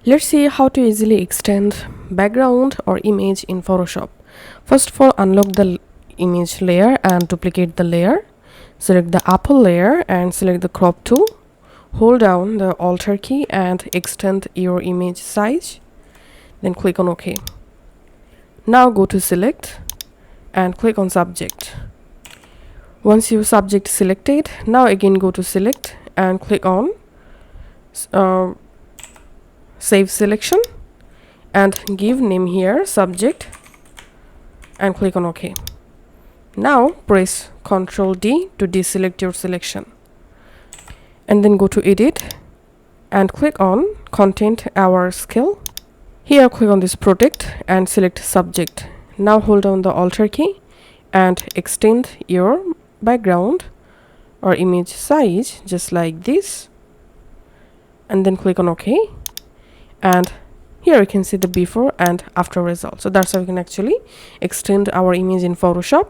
Let's see how to easily extend background or image in Photoshop. First of all, unlock the image layer and duplicate the layer. Select the upper layer and select the crop tool. Hold down the Alt key and extend your image size. Then click on OK. Now go to select and click on subject. Once your subject selected, now again go to select and click on save selection and give name here subject and click on OK. Now press Ctrl D to deselect your selection and then go to edit and click on content aware scale. Here click on this protect and select subject. Now hold down the Alt key and extend your background or image size just like this and then click on OK. And here you can see the before and after result. So that's how we can actually extend our image in Photoshop.